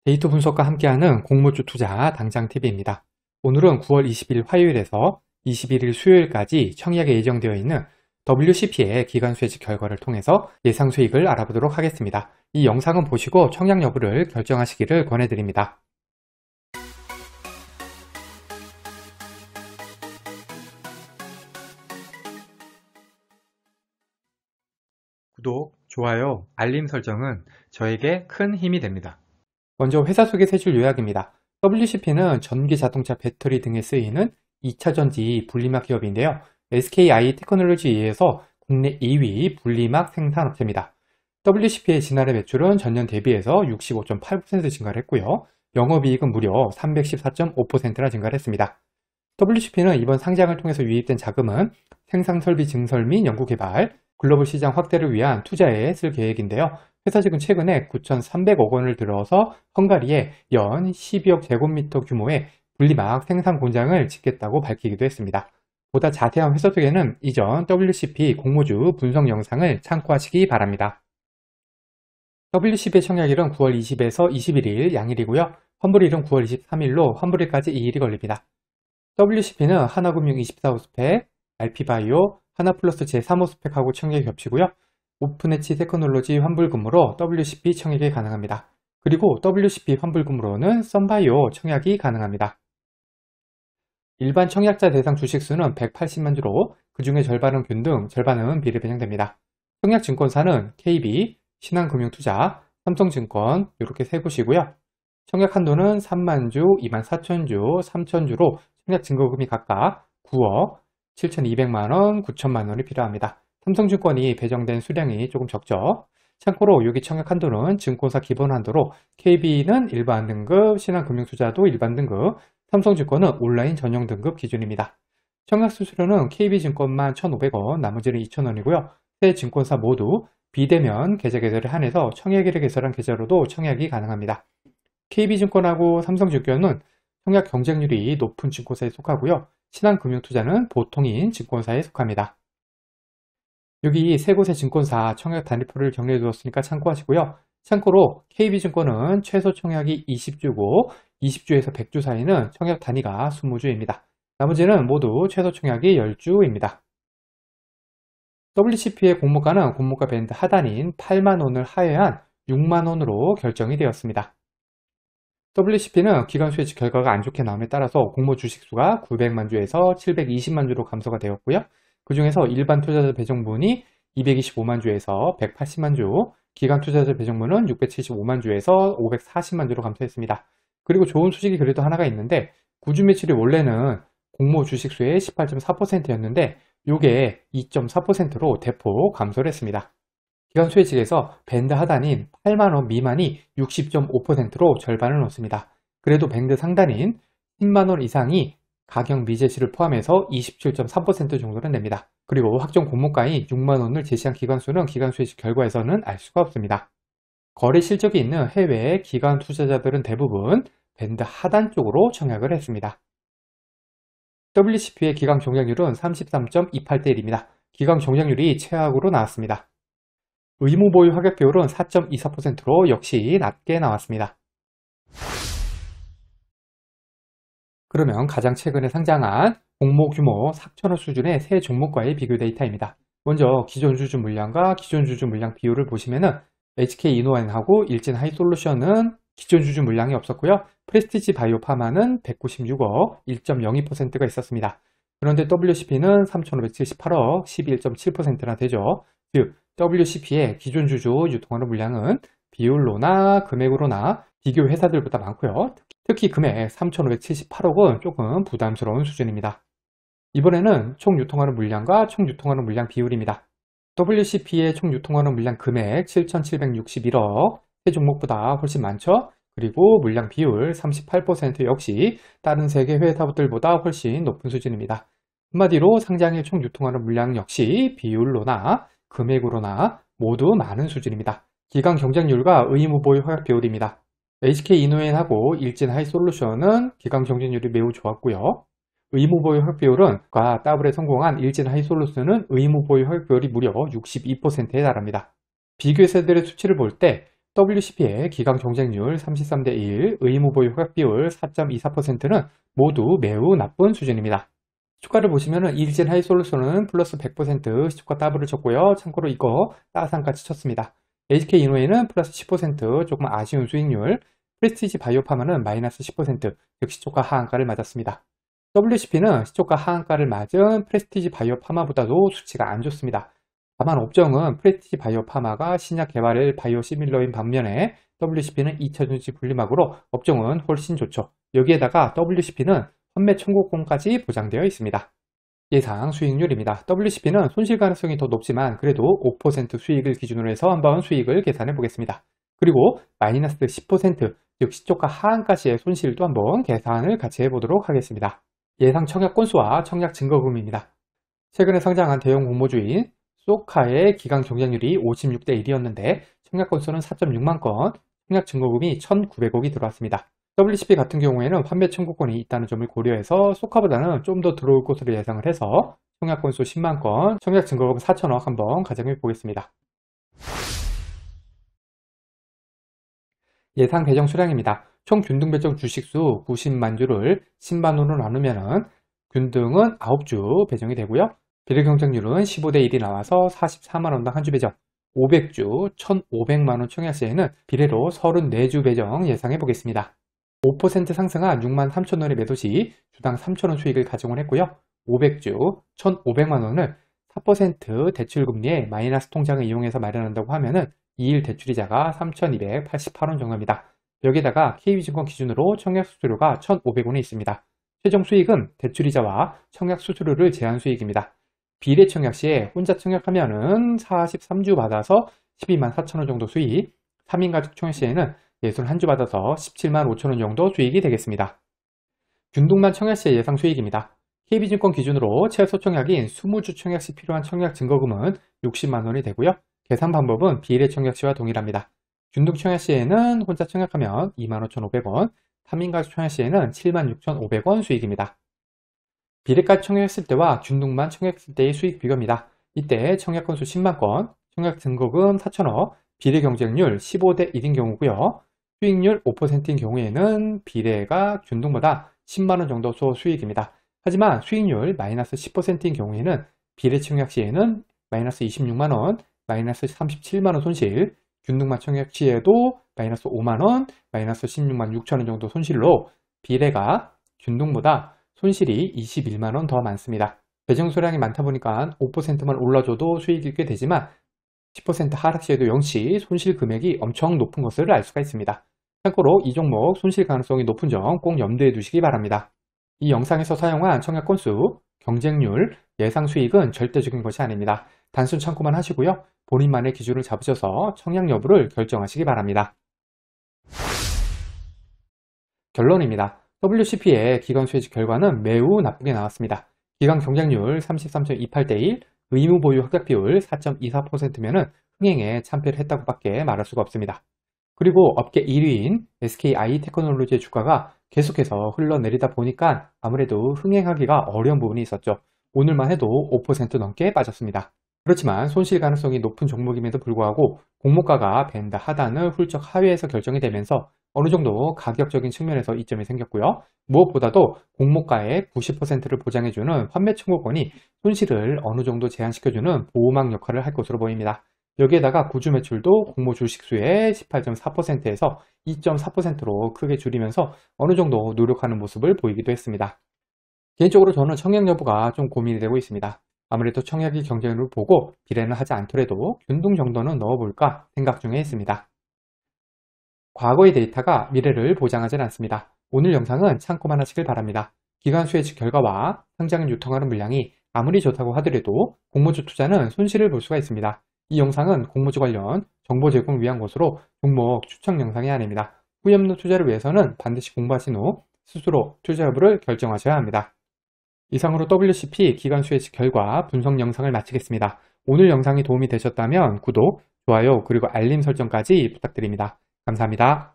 데이터 분석과 함께하는 공모주 투자 당장 TV입니다. 오늘은 9월 20일 화요일에서 21일 수요일까지 청약에 예정되어 있는 WCP의 기간 수혜직 결과를 통해서 예상 수익을 알아보도록 하겠습니다. 이 영상은 보시고 청약 여부를 결정하시기를 권해드립니다. 구독, 좋아요, 알림 설정은 저에게 큰 힘이 됩니다. 먼저 회사 소개 세 줄 요약입니다. WCP는 전기 자동차 배터리 등에 쓰이는 2차전지 분리막 기업인데요. SKI 테크놀로지에서 국내 2위 분리막 생산업체입니다. WCP의 지난해 매출은 전년 대비해서 65.8% 증가를 했고요. 영업이익은 무려 314.5%나 증가를 했습니다. WCP는 이번 상장을 통해서 유입된 자금은 생산설비 증설 및 연구개발, 글로벌 시장 확대를 위한 투자에 쓸 계획인데요. 회사 측은 최근에 9,300억 원을 들어서 헝가리에 연 12억 제곱미터 규모의 분리막 생산 공장을 짓겠다고 밝히기도 했습니다. 보다 자세한 회사 소개는 이전 WCP 공모주 분석 영상을 참고하시기 바랍니다. WCP의 청약일은 9월 20에서 21일 양일이고요. 환불일은 9월 23일로 환불일까지 2일이 걸립니다. WCP는 하나금융 24호스펙, RP바이오, 하나플러스 제3호스펙하고 청약이 겹치고요. 오픈엣지 테크놀로지 환불금으로 WCP 청약이 가능합니다. 그리고 WCP 환불금으로는 썬바이오 청약이 가능합니다. 일반 청약자 대상 주식수는 180만 주로 그 중에 절반은 균등, 절반은 비례 배정됩니다. 청약증권사는 KB, 신한금융투자, 삼성증권 이렇게 세 곳이고요. 청약 한도는 3만 주, 2만 4천 주, 3천 주로 청약 증거금이 각각 9억, 7,200만 원, 9천만 원이 필요합니다. 삼성증권이 배정된 수량이 조금 적죠. 참고로 여기 청약 한도는 증권사 기본 한도로 KB는 일반 등급, 신한금융투자도 일반 등급, 삼성증권은 온라인 전용 등급 기준입니다. 청약 수수료는 KB증권만 1,500원, 나머지는 2,000원이고요. 세 증권사 모두 비대면 계좌 개설을 한해서 청약일을 개설한 계좌로도 청약이 가능합니다. KB증권하고 삼성증권은 청약 경쟁률이 높은 증권사에 속하고요. 신한금융투자는 보통인 증권사에 속합니다. 여기 세 곳의 증권사 청약 단위표를 정리해 두었으니까 참고하시고요. 참고로 KB증권은 최소 청약이 20주고 20주에서 100주 사이는 청약 단위가 20주입니다. 나머지는 모두 최소 청약이 10주입니다. WCP의 공모가는 공모가 밴드 하단인 8만 원을 하회한 6만 원으로 결정이 되었습니다. WCP는 기간 수혜직 결과가 안 좋게 나옴에 따라서 공모 주식수가 900만 주에서 720만 주로 감소가 되었고요. 그 중에서 일반 투자자 배정분이 225만 주에서 180만 주, 기간 투자자 배정분은 675만 주에서 540만 주로 감소했습니다. 그리고 좋은 소식이 그래도 하나가 있는데 구주 매출이 원래는 공모 주식수의 18.4%였는데 이게 2.4%로 대폭 감소를 했습니다. 기간 수혜직에서 밴드 하단인 8만원 미만이 60.5%로 절반을 넘습니다. 그래도 밴드 상단인 10만원 이상이 가격 미제시를 포함해서 27.3% 정도는 냅니다. 그리고 확정 공모가인 6만원을 제시한 기관수는 기간 수혜직 결과에서는 알 수가 없습니다. 거래 실적이 있는 해외 기관 투자자들은 대부분 밴드 하단 쪽으로 청약을 했습니다. WCP의 기간 경쟁률은 33.28대 1입니다. 기간 경쟁률이 최악으로 나왔습니다. 의무 보유 확약 비율은 4.24%로 역시 낮게 나왔습니다. 그러면 가장 최근에 상장한 공모 규모 4천억 수준의 세 종목과의 비교 데이터입니다. 먼저 기존 주주 물량과 기존 주주 물량 비율을 보시면은 HK이노엔하고 일진하이솔루션은 기존 주주 물량이 없었고요. 프레스티지 바이오파마는 196억, 1.02%가 있었습니다. 그런데 WCP는 3,578억, 11.7%나 되죠. 즉 WCP의 기존 주주 유통하는 물량은 비율로나 금액으로나 비교 회사들보다 많고요. 특히 금액 3,578억은 조금 부담스러운 수준입니다. 이번에는 총 유통하는 물량과 총 유통하는 물량 비율입니다. WCP의 총 유통하는 물량 금액 7,761억, 세 종목보다 훨씬 많죠? 그리고 물량 비율 38% 역시 다른 세계 회사들보다 훨씬 높은 수준입니다. 한마디로 상장일 총 유통하는 물량 역시 비율로나 금액으로나 모두 많은 수준입니다. 기간 경쟁률과 의무 보유 허약 비율입니다. HK이노엔하고 일진하이솔루션은 기간 경쟁률이 매우 좋았고요. 의무 보유 허약 비율은 더블에 성공한 일진하이솔루션은 의무 보유 허약 비율이 무려 62%에 달합니다. 비교 회사들의 수치를 볼 때 WCP의 기강 경쟁률 33대 1, 의무 보유 허각 비율 4.24%는 모두 매우 나쁜 수준입니다. 시초가를 보시면은 일진 하이솔루션은 플러스 100% 시초가 더블을 쳤고요. 참고로 이거 따상까지 쳤습니다. HK 이노웨이는 플러스 10% 조금 아쉬운 수익률, 프레스티지 바이오파마는 마이너스 10%, 즉 시초가 하한가를 맞았습니다. WCP는 시초가 하한가를 맞은 프레스티지 바이오파마보다도 수치가 안 좋습니다. 다만 업종은 프레스티지 바이오파마가 신약 개발 바이오 시밀러인 반면에 WCP는 2차전지 분리막으로 업종은 훨씬 좋죠. 여기에다가 WCP는 환매 청구권까지 보장되어 있습니다. 예상 수익률입니다. WCP는 손실 가능성이 더 높지만 그래도 5% 수익을 기준으로 해서 한번 수익을 계산해 보겠습니다. 그리고 마이너스 10%, 즉 시초가 하한가시의 손실도 한번 계산을 같이 해보도록 하겠습니다. 예상 청약 건수와 청약 증거금입니다. 최근에 성장한 대형 공모주인 소카의 기간 경쟁률이 56대 1이었는데 청약 건수는 4.6만 건, 청약 증거금이 1,900억이 들어왔습니다. WCP 같은 경우에는 환매 청구권이 있다는 점을 고려해서 소카보다는 좀 더 들어올 것으로 예상을 해서 청약 건수 10만 건, 청약 증거금 4천억 한번 가정해 보겠습니다. 예상 배정 수량입니다. 총 균등 배정 주식수 90만 주를 10만으로 나누면 균등은 9주 배정이 되고요. 비례 경쟁률은 15대 1이 나와서 44만원당 한 주 배정, 500주 1,500만원 청약 시에는 비례로 34주 배정 예상해 보겠습니다. 5% 상승한 6만 3천원의 매도 시 주당 3천원 수익을 가정을 했고요. 500주 1,500만원을 4% 대출금리의 마이너스 통장을 이용해서 마련한다고 하면은 2일 대출이자가 3,288원 정도입니다. 여기다가 KB증권 기준으로 청약 수수료가 1,500원이 있습니다. 최종 수익은 대출이자와 청약 수수료를 제한 수익입니다. 비례 청약 시에 혼자 청약하면은 43주 받아서 12만 4천원 정도 수익, 3인 가족 청약 시에는 61주 받아서 17만 5천원 정도 수익이 되겠습니다. 균등만 청약 시의 예상 수익입니다. KB증권 기준으로 최소 청약인 20주 청약 시 필요한 청약 증거금은 60만원이 되고요. 계산 방법은 비례 청약 시와 동일합니다. 균등 청약 시에는 혼자 청약하면 25,500원, 3인 가족 청약 시에는 76,500원 수익입니다. 비례까지 청약했을 때와 균등만 청약했을 때의 수익 비교입니다. 이때 청약 건수 10만 건, 청약 증거금 4천억, 비례 경쟁률 15대 1인 경우고요. 수익률 5%인 경우에는 비례가 균등보다 10만원 정도 수익입니다. 하지만 수익률 마이너스 10%인 경우에는 비례 청약 시에는 마이너스 26만원, 마이너스 37만원 손실, 균등만 청약 시에도 마이너스 5만원, 마이너스 16만 6천원 정도 손실로 비례가 균등보다 손실이 21만원 더 많습니다. 배정 수량이 많다 보니까 5%만 올라줘도 수익이 꽤 되지만 10% 하락 시에도 역시 손실 금액이 엄청 높은 것을 알 수가 있습니다. 참고로 이 종목 손실 가능성이 높은 점 꼭 염두에 두시기 바랍니다. 이 영상에서 사용한 청약 건수, 경쟁률, 예상 수익은 절대적인 것이 아닙니다. 단순 참고만 하시고요. 본인만의 기준을 잡으셔서 청약 여부를 결정하시기 바랍니다. 결론입니다. WCP의 기관 수혜직 결과는 매우 나쁘게 나왔습니다. 기관 경쟁률 33.28대 1, 의무 보유 흑약 비율 4.24%면은 흥행에 참패를 했다고 밖에 말할 수가 없습니다. 그리고 업계 1위인 SKI 테크놀로지의 주가가 계속해서 흘러내리다 보니까 아무래도 흥행하기가 어려운 부분이 있었죠. 오늘만 해도 5% 넘게 빠졌습니다. 그렇지만 손실 가능성이 높은 종목임에도 불구하고 공모가가 밴드 하단을 훌쩍 하회해서 결정이 되면서 어느 정도 가격적인 측면에서 이점이 생겼고요. 무엇보다도 공모가의 90%를 보장해주는 환매 청구권이 손실을 어느 정도 제한시켜주는 보호막 역할을 할 것으로 보입니다. 여기에다가 구주 매출도 공모 주식수의 18.4%에서 2.4%로 크게 줄이면서 어느 정도 노력하는 모습을 보이기도 했습니다. 개인적으로 저는 청약 여부가 좀 고민이 되고 있습니다. 아무래도 청약이 경쟁률을 보고 비례는 하지 않더라도 균등 정도는 넣어볼까 생각 중에 있습니다. 과거의 데이터가 미래를 보장하진 않습니다. 오늘 영상은 참고만 하시길 바랍니다. 기관 수혜직 결과와 상장을 유통하는 물량이 아무리 좋다고 하더라도 공모주 투자는 손실을 볼 수가 있습니다. 이 영상은 공모주 관련 정보 제공을 위한 것으로 종목 추천 영상이 아닙니다. 후회 없는 투자를 위해서는 반드시 공부하신 후 스스로 투자 여부를 결정하셔야 합니다. 이상으로 WCP 기관 수혜직 결과 분석 영상을 마치겠습니다. 오늘 영상이 도움이 되셨다면 구독, 좋아요, 그리고 알림 설정까지 부탁드립니다. 감사합니다.